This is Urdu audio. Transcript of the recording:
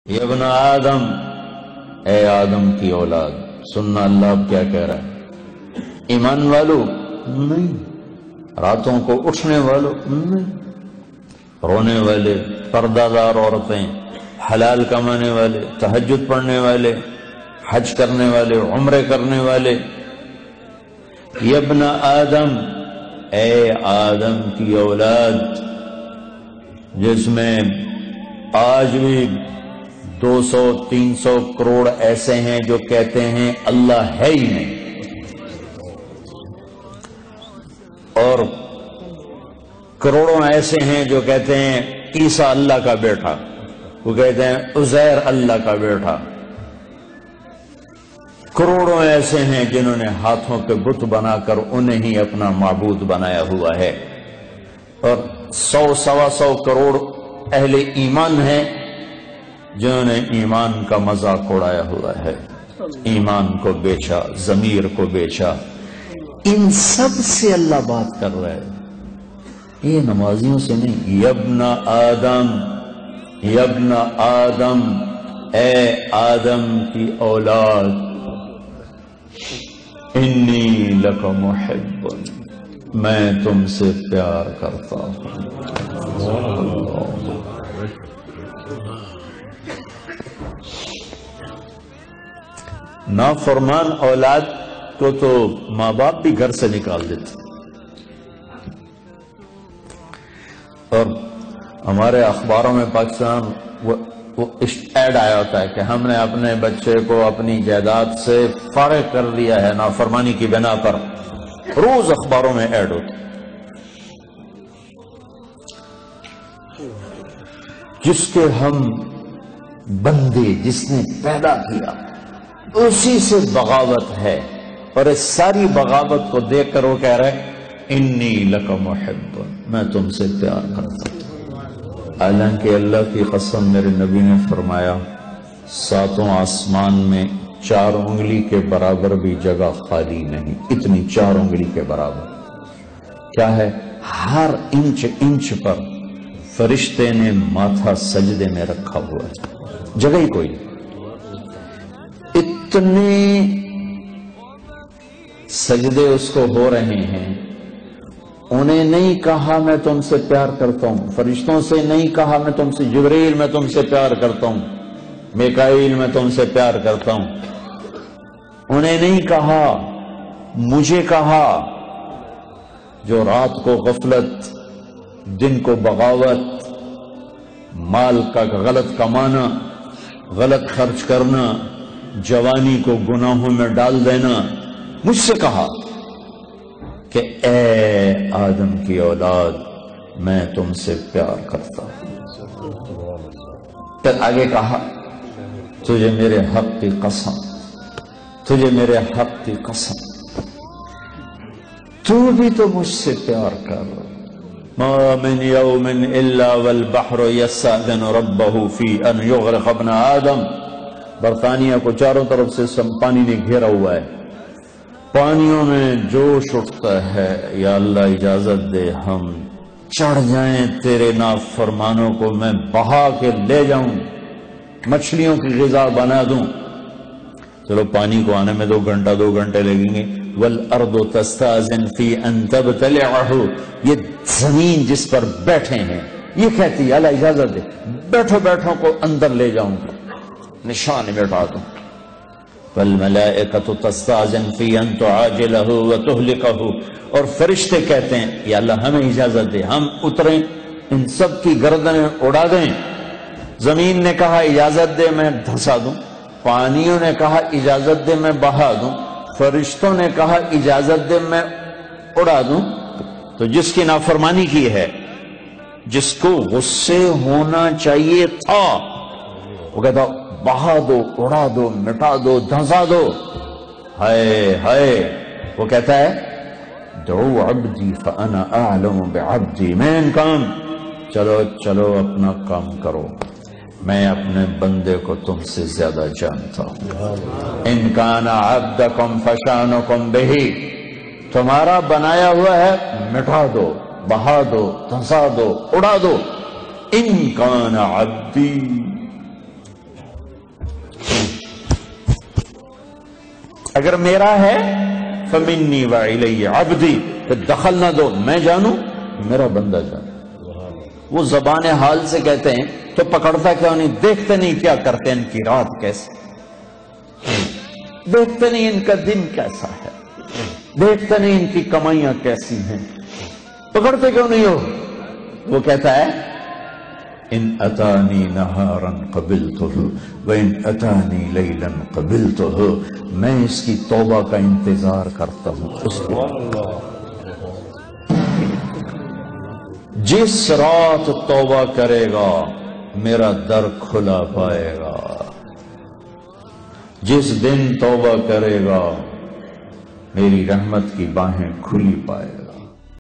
یا ابن آدم، اے آدم کی اولاد، سننا اللہ اب کیا کہہ رہا ہے؟ ایمان والو نہیں، راتوں کو اٹھنے والو نہیں، رونے والے، پردہ دار عورتیں، حلال کمانے والے، تہجد پڑھنے والے، حج کرنے والے، عمرے کرنے والے. یا ابن آدم، اے آدم کی اولاد، جس میں آج بھی 200-300 کروڑ ایسے ہیں جو کہتے ہیں اللہ ہے ہی نہیں، اور کروڑوں ایسے ہیں جو کہتے ہیں عیسیٰ اللہ کا بیٹا، وہ کہتے ہیں عزیر اللہ کا بیٹا. کروڑوں ایسے ہیں جنہوں نے ہاتھوں پہ بت بنا کر انہیں ہی اپنا معبود بنایا ہوا ہے، اور 100-125 کروڑ اہل ایمان ہیں جنہوں نے ایمان کا مذاق اڑایا ہوا ہے، ایمان کو بیچا، ضمیر کو بیچا. ان سب سے اللہ بات کر رہا ہے، یہ نمازیوں سے نہیں. یا ابن آدم، یا ابن آدم، اے آدم کی اولاد، انی لک محب، میں تم سے پیار کرتا ہوں. نافرمان اولاد کو تو ماں باپ بھی گھر سے نکال دیتے. اور ہمارے اخباروں میں پاکستان وہ ایڈ آیا ہوتا ہے کہ ہم نے اپنے بچے کو اپنی جائیداد سے فارغ کر دیا ہے نافرمانی کی بنا پر. روز اخباروں میں ایڈ ہوتا ہے. جس کے ہم بندے، جس نے پیدا کیا، اسی سے بغاوت ہے، اور اس ساری بغاوت کو دیکھ کر وہ کہہ رہے انی لک محب، میں تم سے پیار کرتا ہوں. حالانکہ اللہ کی قسم میرے نبی نے فرمایا 7 آسمان میں 4 انگلی کے برابر بھی جگہ خالی نہیں. اتنی 4 انگلی کے برابر کیا ہے؟ ہر انچ پر فرشتے نے ماتھا سجدے میں رکھا ہوا ہے، جگہ ہی کوئی. اتنے سجدے اس کو ہو رہے ہیں. انہیں نہیں کہا میں تم سے پیار کرتا ہوں، فرشتوں سے نہیں کہا میں تم سے، جبریل میں تم سے پیار کرتا ہوں، میکائیل میں تم سے پیار کرتا ہوں. انہیں نہیں کہا، مجھے کہا. جو رات کو غفلت، دن کو بغاوت، مال کا غلط کمانا، غلط خرچ کرنا، جوانی کو گناہوں میں ڈال دینا، مجھ سے کہا کہ اے آدم کی اولاد، میں تم سے پیار کرتا ہوں. پھر آگے کہا تجھے میرے حق کی قسم، تجھے میرے حق کی قسم، تو بھی تو مجھ سے پیار کر. ما من یوم الا والبحر یستأذن ربہ فی ان یغرق ابن آدم. برطانیہ کو چاروں طرف سے پانی نے گھیرا ہوا ہے، پانیوں میں جوش اٹھتا ہے، یا اللہ اجازت دے ہم چڑھ جائیں تیرے نافرمانوں کو، میں بہا کے لے جاؤں، مچھلیوں کی غذا بنا دوں. چلو پانی کو آنے میں 2 گھنٹے لگیں گے. والارض تستأذن فی ان تبتلعہ، یہ زمین جس پر بیٹھے ہیں یہ کہتی ہے اللہ اجازت دے بیٹھوں کو اندر لے جاؤں، نشان مٹا دوں. والملائکۃ تستأذن فی ان تعاجلہ وتہلکہ، اور فرشتے کہتے ہیں یا اللہ ہمیں اجازت دے ہم اتریں، ان سب کی گردنیں اڑا دیں. زمین نے کہا اجازت دے میں دھسا دوں، پانیوں نے کہا اجازت دے میں بہا دوں، فرشتوں نے کہا اجازت دے میں اڑا دوں. تو جس کی نافرمانی کی ہے، جس کو غصے ہونا چاہیے تھا، وہ کہتا بہا دو، اڑا دو، مٹا دو، دھنسا دو. ہائے ہائے، وہ کہتا ہے دعو عبدی فانا اعلم بعبدی، مین کام، چلو اپنا کام کرو، میں اپنے بندے کو تم سے زیادہ جانتا ہوں. ان کان عبدکم فشانکم بہ، تمہارا بنایا ہوا ہے مٹا دو، بہا دو، دھنسا دو، اڑا دو. ان کان عبدی اگر میرا ہے فمنی وإلی عبدی، پھر دخل نہ دو، میں جانوں میرا بندہ جانے۔ وہ زبان حال سے کہتے ہیں تو پکڑتا کیوں نہیں؟ دیکھتے نہیں کیا کرتے ہیں ان کی رات کیسے، دیکھتے نہیں ان کا دن کیسا ہے، دیکھتے نہیں ان کی کمائیاں کیسی ہیں، پکڑتے کیوں نہیں ہو؟ وہ کہتا ہے ان اتانی نہارا قبلتہ وان اتانی لیلا قبلتہ، میں اس کی توبہ کا انتظار کرتا ہوں۔ اس کو جس رات توبہ کرے گا میرا در کھلا پائے گا، جس دن توبہ کرے گا میری رحمت کی باہیں کھلی پائے گا۔